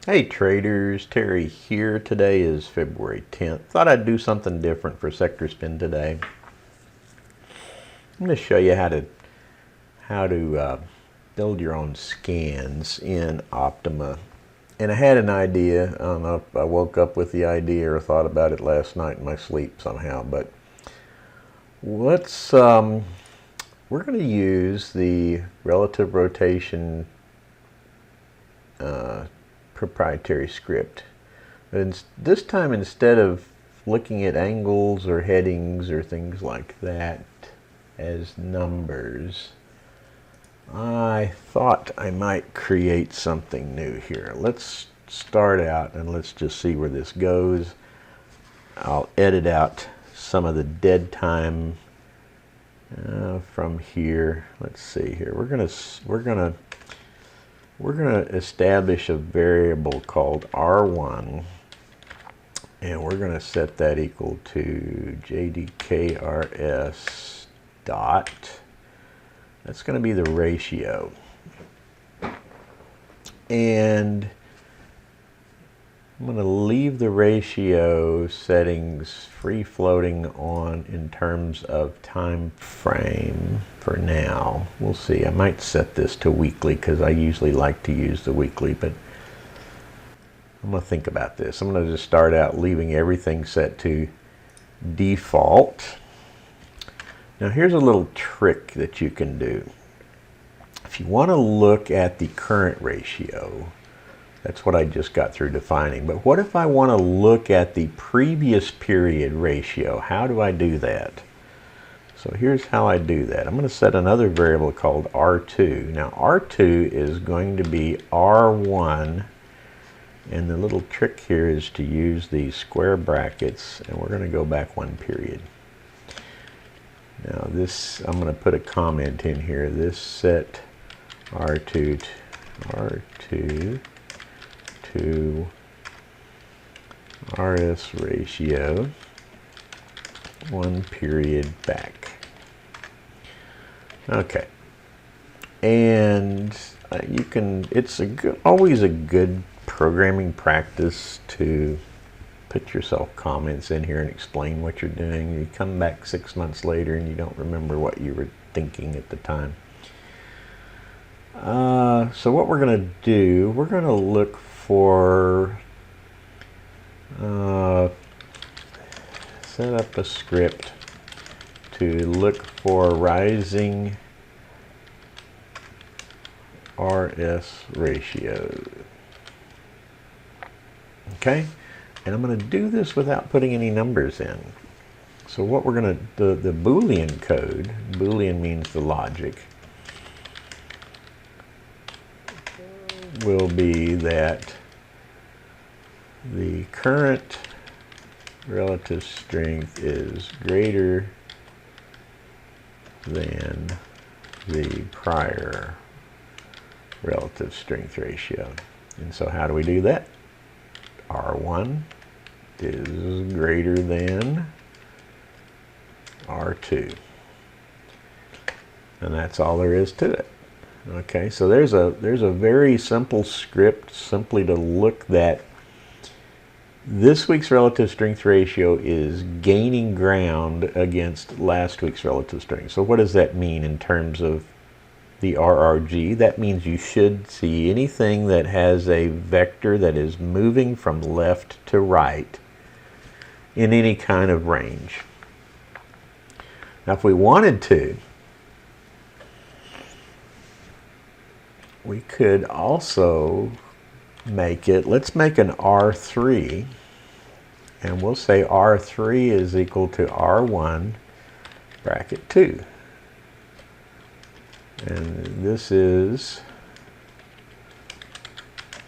Hey traders, Terry here. Today is February 10th. Thought I'd do something different for sector spin today. I'm going to show you how to build your own scans in Optuma. And I had an idea. I don't know if I woke up with the idea or thought about it last night in my sleep somehow. But let's we're going to use the relative rotation proprietary script. And this time, instead of looking at angles or headings or things like that as numbers, I thought I might create something new here. Let's start out and let's just see where this goes. I'll edit out some of the dead time from here. Let's see here. We're gonna establish a variable called R1, and we're going to set that equal to JDKRS dot. That's going to be the ratio. And I'm going to leave the ratio settings free floating on in terms of time frame for now. We'll see. I might set this to weekly because I usually like to use the weekly, but I'm going to think about this. I'm going to just start out leaving everything set to default. Now here's a little trick that you can do. If you want to look at the current ratio, that's what I just got through defining. But what if I want to look at the previous period ratio? How do I do that? So here's how I do that. I'm going to set another variable called R2. Now R2 is going to be R1, and the little trick here is to use these square brackets, and we're going to go back one period. Now this, I'm going to put a comment in here. This set R2 to RS ratio one period back. Okay, and you can. It's always a good programming practice to put yourself comments in here and explain what you're doing. You come back 6 months later and you don't remember what you were thinking at the time. So what we're going to do, we're going to look for set up a script to look for rising RS ratio. Okay, and I'm going to do this without putting any numbers in. So what we're going to, the Boolean code, Boolean means the logic, will be that the current relative strength is greater than the prior relative strength ratio. And so how do we do that? R1 is greater than R2. And that's all there is to it. Okay, so there's a very simple script simply to look that this week's relative strength ratio is gaining ground against last week's relative strength. So what does that mean in terms of the RRG? That means you should see anything that has a vector that is moving from left to right in any kind of range. Now if we wanted to, we could also make it, let's make an R3, and we'll say R3 is equal to R1 bracket 2. And this is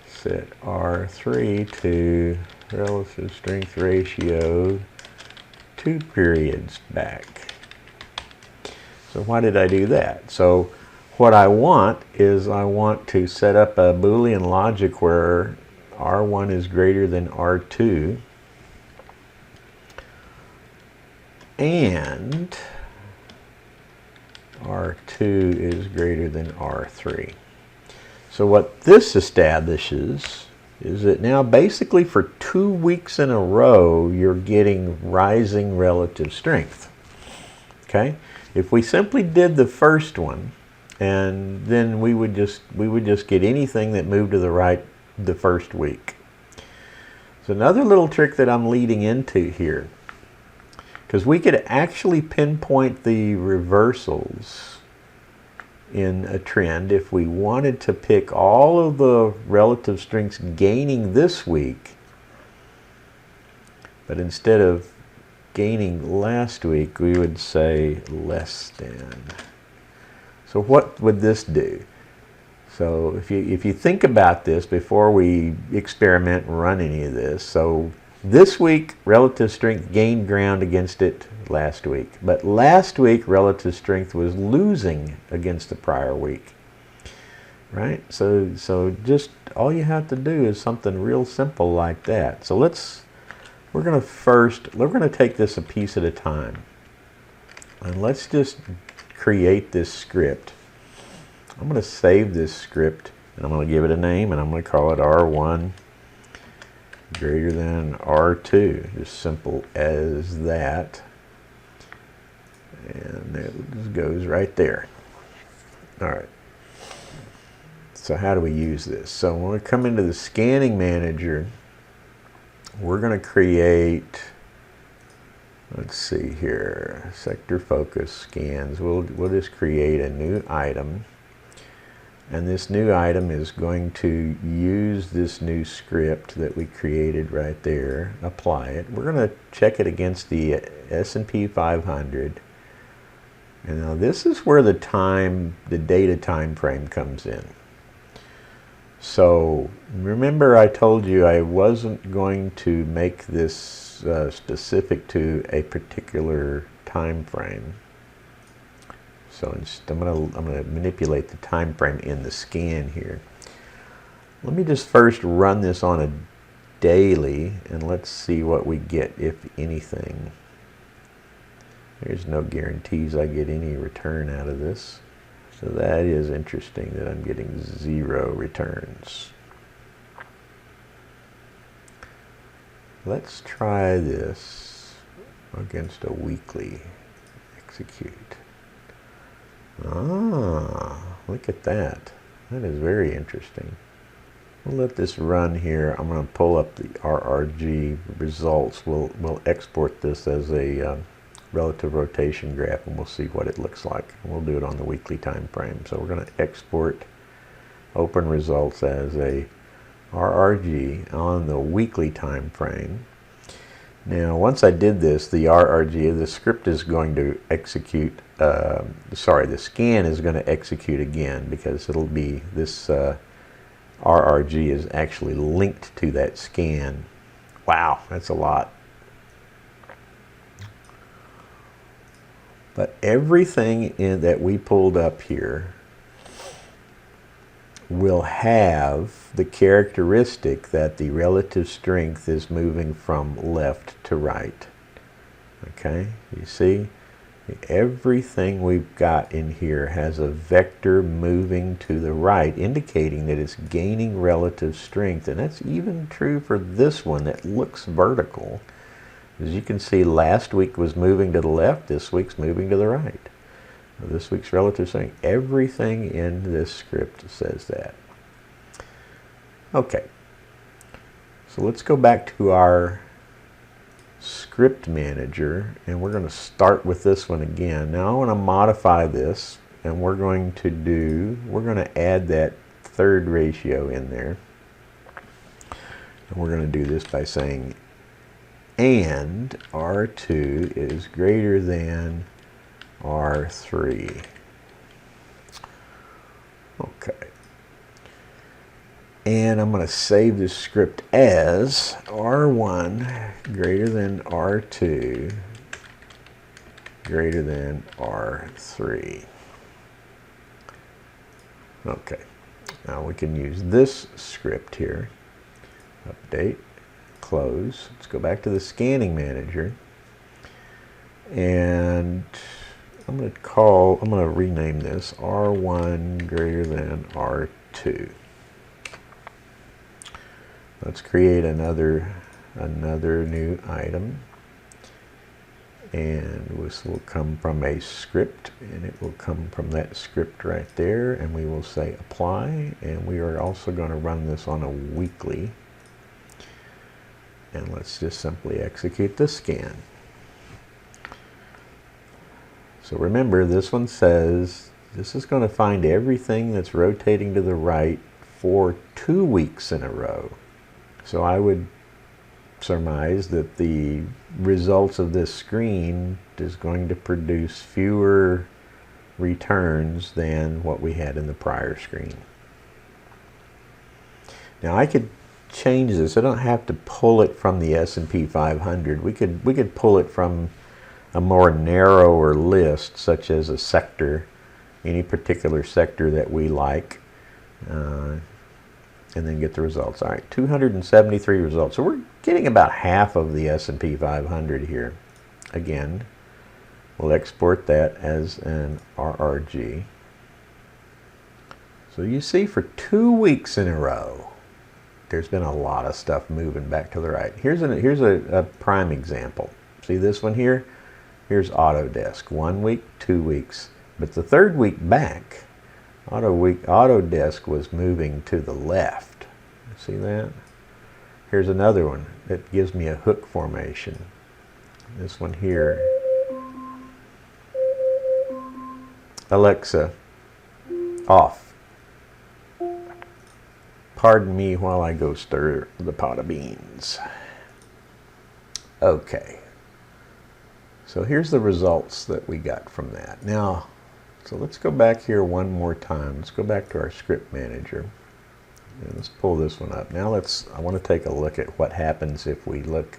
set R3 to relative strength ratio 2 periods back. So why did I do that? So what I want is I want to set up a Boolean logic where R1 is greater than R2 and R2 is greater than R3. So what this establishes is that now basically for 2 weeks in a row, you're getting rising relative strength. Okay? If we simply did the first one, and then we would just get anything that moved to the right the first week. So another little trick that I'm leading into here, because we could actually pinpoint the reversals in a trend if we wanted to pick all of the relative strengths gaining this week, but instead of gaining last week, we would say less than. So what would this do? So if you think about this before we experiment and run any of this, so this week relative strength gained ground against it last week, but last week relative strength was losing against the prior week, right? So just all you have to do is something real simple like that. So we're going to take this a piece at a time, and let's just create this script. I'm going to save this script, and I'm going to give it a name, and I'm going to call it R1 greater than R2, just simple as that. And it just goes right there. All right. So how do we use this? So when we come into the scanning manager, we're going to create, let's see here, sector focus scans. We'll just create a new item. And this new item is going to use this new script that we created right there, apply it. We're going to check it against the S&P 500. And now this is where the data time frame comes in. So remember I told you I wasn't going to make this specific to a particular time frame. So I'm going to manipulate the time frame in the scan here. Let me just first run this on a daily, and let's see what we get, if anything. There's no guarantees I get any return out of this. So that is interesting that I'm getting 0 returns. Let's try this against a weekly execute. Ah, look at that. That is very interesting. We'll let this run here. I'm going to pull up the RRG results. We'll export this as a relative rotation graph, and we'll see what it looks like. We'll do it on the weekly time frame. So we're going to export open results as a RRG on the weekly time frame. Now, once I did this, the RRG, the script is going to execute, the scan is going to execute again, because it'll be, this RRG is actually linked to that scan. Wow, that's a lot. But everything that we pulled up here will have the characteristic that the relative strength is moving from left to right. Okay, you see? Everything we've got in here has a vector moving to the right, indicating that it's gaining relative strength. And that's even true for this one that looks vertical. As you can see, last week was moving to the left, this week's moving to the right. This week's relative strength, everything in this script says that. Okay, so let's go back to our script manager, and we're going to start with this one again. Now I want to modify this, and we're going to add that third ratio in there. And we're going to do this by saying, and R2 is greater than R3. Okay. And I'm going to save this script as R1 greater than R2 greater than R3. Okay. Now we can use this script here. Update, close. Let's go back to the scanning manager. And I'm going to rename this R1 greater than R2. Let's create another new item, and this will come from a script, and it will come from that script right there, and we will say apply, and we are also going to run this on a weekly, and let's just simply execute the scan. So remember, this one says this is going to find everything that's rotating to the right for 2 weeks in a row. So I would surmise that the results of this screen is going to produce fewer returns than what we had in the prior screen. Now I could change this. I don't have to pull it from the S&P 500. We could pull it from a more narrower list, such as a sector, any particular sector that we like, and then get the results. All right, 273 results. So we're getting about half of the S&P 500 here. Again, we'll export that as an RRG. So you see, for 2 weeks in a row, there's been a lot of stuff moving back to the right. Here's a prime example. See this one here? Here's Autodesk. 1 week, 2 weeks. But the third week back, Autodesk was moving to the left. See that? Here's another one that gives me a hook formation. This one here. Alexa, off. Pardon me while I go stir the pot of beans. Okay. So here's the results that we got from that. Now, so let's go back here one more time. Let's go back to our script manager. And let's pull this one up. Now I want to take a look at what happens if we look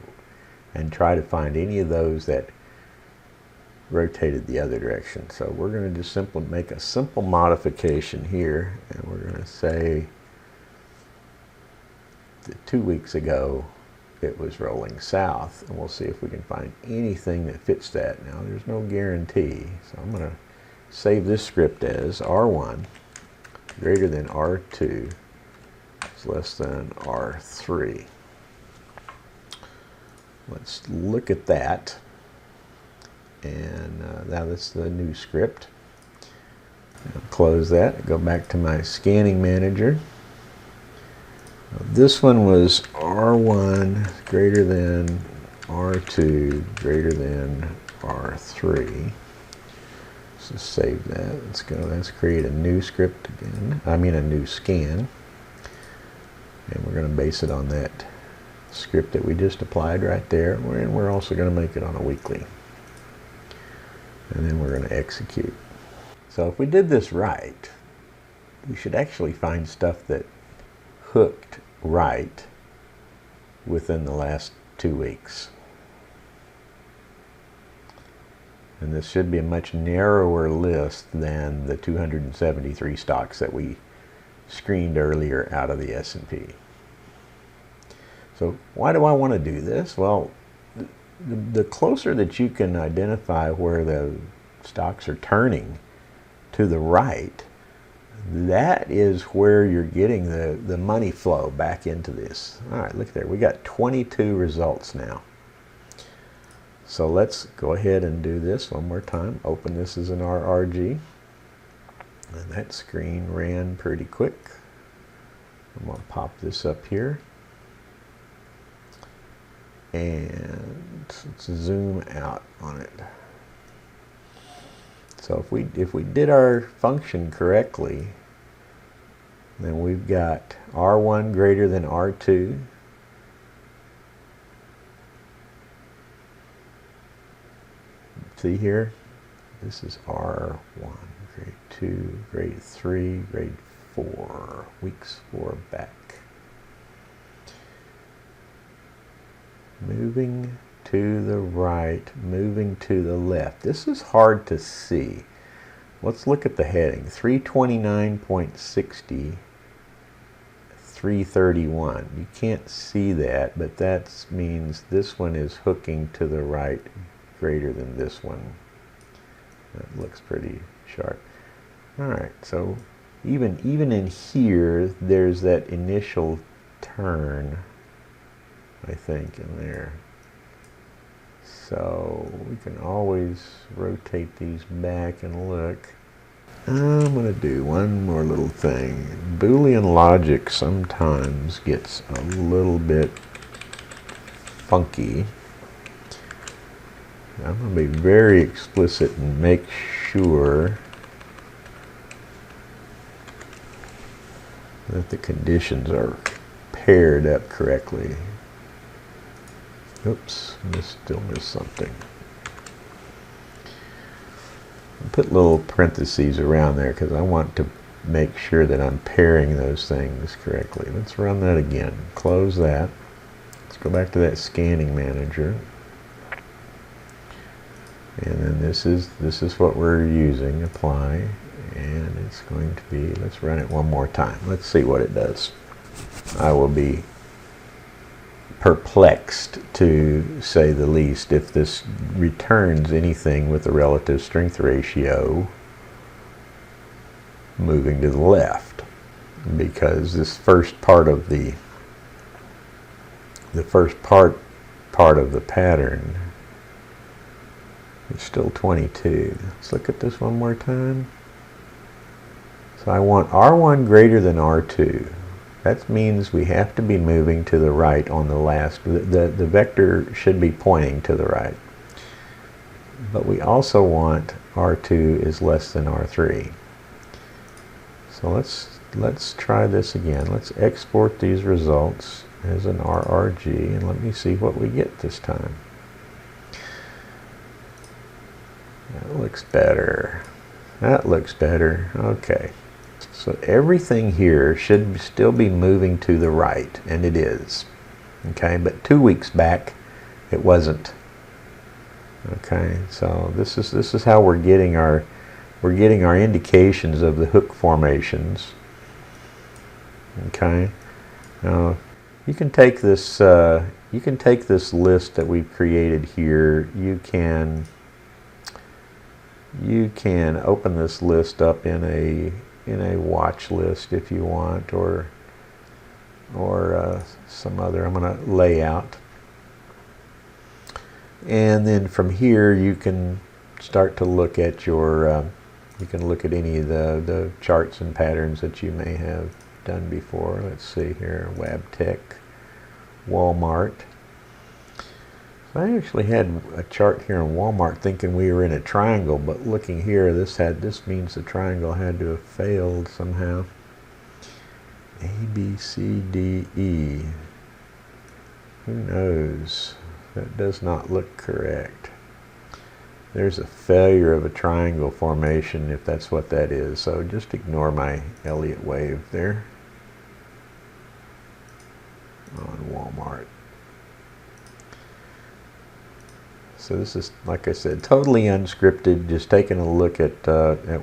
and try to find any of those that rotated the other direction. So we're going to just simply make a simple modification here, and we're going to say that 2 weeks ago it was rolling south, and we'll see if we can find anything that fits that. Now there's no guarantee, so I'm going to save this script as R1 greater than R2 is less than R3. Let's look at that, and now that's the new script. I'll close that, go back to my scanning manager. This one was R1 greater than R2 greater than R3. Let's just save that. Let's create a new script again. I mean a new scan. And we're going to base it on that script that we just applied right there. And we're also going to make it on a weekly. And then we're going to execute. So if we did this right, we should actually find stuff that hooked right within the last 2 weeks. And this should be a much narrower list than the 273 stocks that we screened earlier out of the S&P. So why do I want to do this? Well, the closer that you can identify where the stocks are turning to the right, that is where you're getting the money flow back into this. All right, look there. We got 22 results now. So let's go ahead and do this one more time. Open this as an RRG. And that screen ran pretty quick. I'm going to pop this up here. And let's zoom out on it. So if we did our function correctly, then we've got R1 greater than R2. See here? This is R1, grade 2, grade 3, grade 4, weeks 4 back. Moving to the right, moving to the left. This is hard to see. Let's look at the heading. 329.60, 331. You can't see that, but that means this one is hooking to the right greater than this one. That looks pretty sharp. All right, so even in here, there's that initial turn I think, in there. So we can always rotate these back and look. I'm going to do one more little thing. Boolean Logic sometimes gets a little bit funky. I'm going to be very explicit and make sure that the conditions are paired up correctly. Oops, still missed something. Put little parentheses around there because I want to make sure that I'm pairing those things correctly. Let's run that again. Close that. Let's go back to that scanning manager. And then this is what we're using. Apply. And it's going to be, let's run it one more time. Let's see what it does. I will be perplexed, to say the least, if this returns anything with a relative strength ratio moving to the left, because this first part of the part of the pattern is still 22. Let's look at this one more time. So I want R1 greater than R2. That means we have to be moving to the right on the last. The vector should be pointing to the right. But we also want R2 is less than R3. So let's try this again. Let's export these results as an RRG, and let me see what we get this time. That looks better. That looks better. Okay. So everything here should still be moving to the right, and it is. Okay, but 2 weeks back it wasn't. Okay, so this is how we're getting our indications of the hook formations. Okay, now you can take this list that we've created here. You can open this list up in a watch list if you want, or some other. I'm going to layout, and then from here you can start to look at your you can look at any of the charts and patterns that you may have done before. Let's see here, WabTech, Walmart. I actually had a chart here in Walmart thinking we were in a triangle, but looking here, this means the triangle had to have failed somehow. A, B, C, D, E. Who knows? That does not look correct. There's a failure of a triangle formation, if that's what that is. So just ignore my Elliott wave there on Walmart. So this is, like I said, totally unscripted, just taking a look at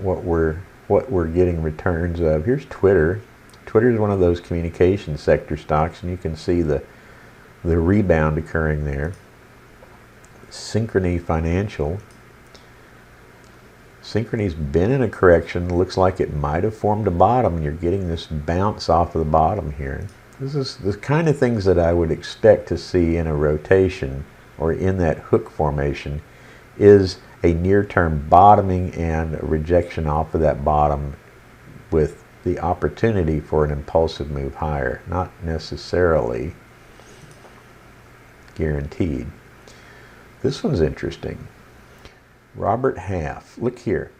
what we're getting returns of. Here's Twitter. Twitter is one of those communication sector stocks, and you can see the rebound occurring there. Synchrony Financial. Synchrony's been in a correction. Looks like it might have formed a bottom, and you're getting this bounce off of the bottom here. This is the kind of things that I would expect to see in a rotation, or in that hook formation, is a near-term bottoming and a rejection off of that bottom with the opportunity for an impulsive move higher. Not necessarily guaranteed. This one's interesting. Robert Half. Look here.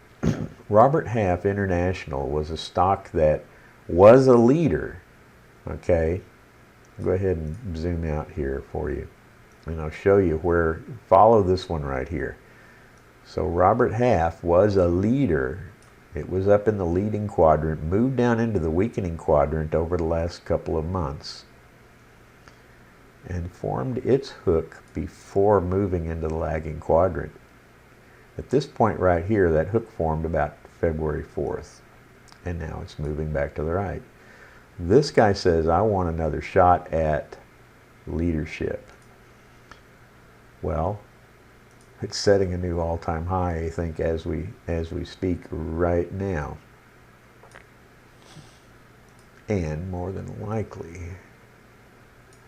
Robert Half International was a stock that was a leader. Okay? I'll go ahead and zoom out here for you, and I'll show you where. Follow this one right here. So Robert Half was a leader. It was up in the leading quadrant, moved down into the weakening quadrant over the last couple of months, and formed its hook before moving into the lagging quadrant. At this point right here, that hook formed about February 4th, and now it's moving back to the right. This guy says, I want another shot at leadership. Well, it's setting a new all-time high, I think, as we speak right now. And more than likely,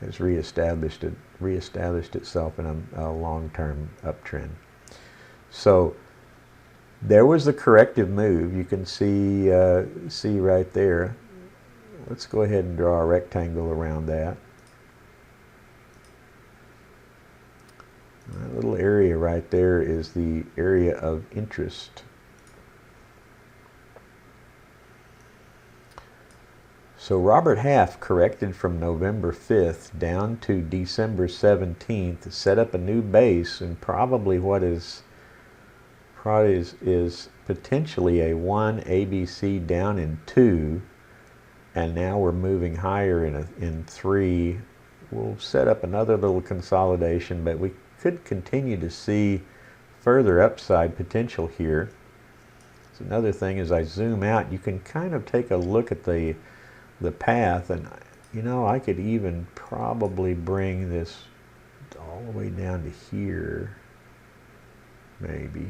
has reestablished itself in a long-term uptrend. So there was the corrective move. You can see right there. Let's go ahead and draw a rectangle around that. That little area right there is the area of interest. So Robert Half corrected from November 5th down to December 17th, set up a new base, and probably is potentially a 1 ABC down in 2, and now we're moving higher in 3. We'll set up another little consolidation, but we could continue to see further upside potential here. So another thing, as I zoom out, you can kind of take a look at the path, and you know, I could even probably bring this all the way down to here, maybe,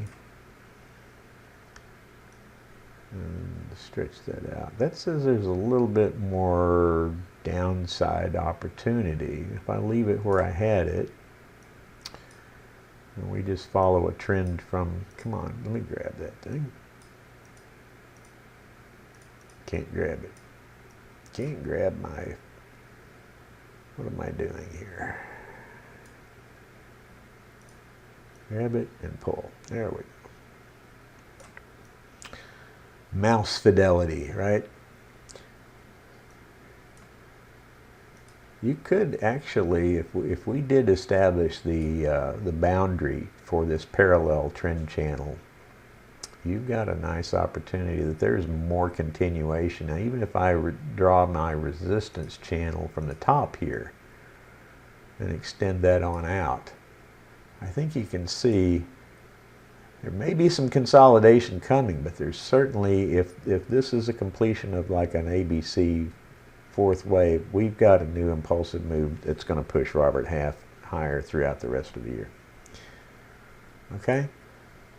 and stretch that out. That says there's a little bit more downside opportunity. If I leave it where I had it, and we just follow a trend from, come on, let me grab that thing. Can't grab it. Can't grab my, what am I doing here? Grab it and pull. There we go. Mouse fidelity, right? You could actually, if we did establish the boundary for this parallel trend channel, you've got a nice opportunity that there's more continuation. Now, even if I draw my resistance channel from the top here and extend that on out, I think you can see there may be some consolidation coming, but there's certainly, if this is a completion of like an ABC fourth wave, we've got a new impulsive move that's going to push Robert Half higher throughout the rest of the year. Okay,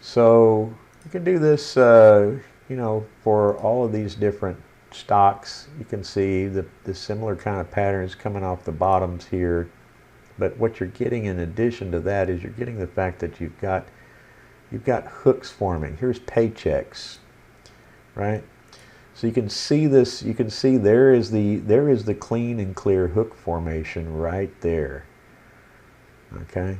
so you can do this, you know, for all of these different stocks. You can see the similar kind of patterns coming off the bottoms here. But what you're getting in addition to that is you're getting the fact that you've got hooks forming. Here's Paychecks, right? So you can see this. You can see there is the clean and clear hook formation right there. Okay.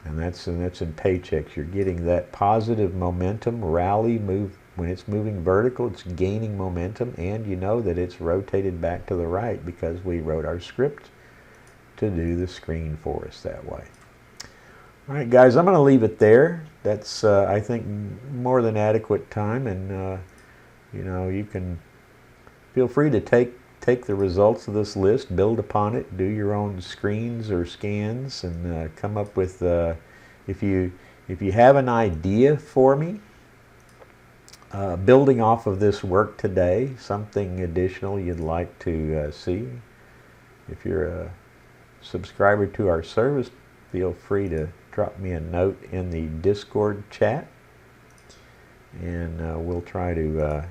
And that's in Paychecks. You're getting that positive momentum rally move. When it's moving vertical, it's gaining momentum, and you know that it's rotated back to the right because we wrote our script to do the screen for us that way. All right, guys, I'm going to leave it there. That's, I think, more than adequate time, and you know, you can feel free to take the results of this list, build upon it, do your own screens or scans, and come up with, if you have an idea for me, building off of this work today, something additional you'd like to see. If you're a subscriber to our service, feel free to drop me a note in the Discord chat, and we'll try to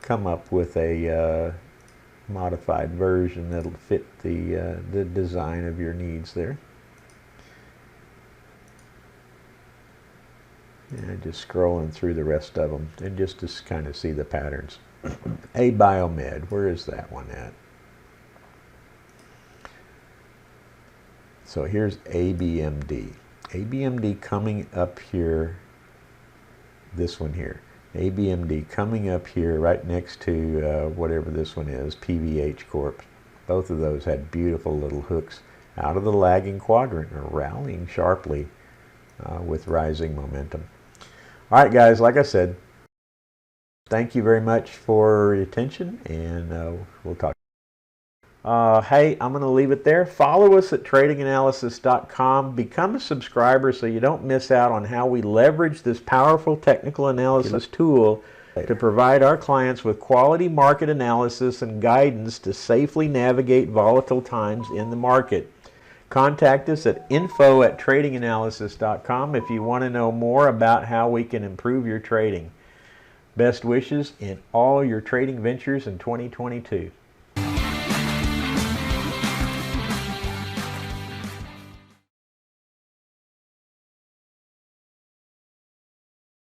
come up with a modified version that'll fit the design of your needs there. And just scrolling through the rest of them, and just to kind of see the patterns. A Biomed, where is that one at? So here's ABMD. ABMD coming up here. This one here, ABMD coming up here right next to whatever this one is, PVH Corp. Both of those had beautiful little hooks out of the lagging quadrant, or rallying sharply with rising momentum. All right, guys, like I said, thank you very much for your attention, and we'll talk. Hey, I'm going to leave it there. Follow us at tradinganalysis.com. Become a subscriber so you don't miss out on how we leverage this powerful technical analysis tool to provide our clients with quality market analysis and guidance to safely navigate volatile times in the market. Contact us at info@tradinganalysis.com if you want to know more about how we can improve your trading. Best wishes in all your trading ventures in 2022.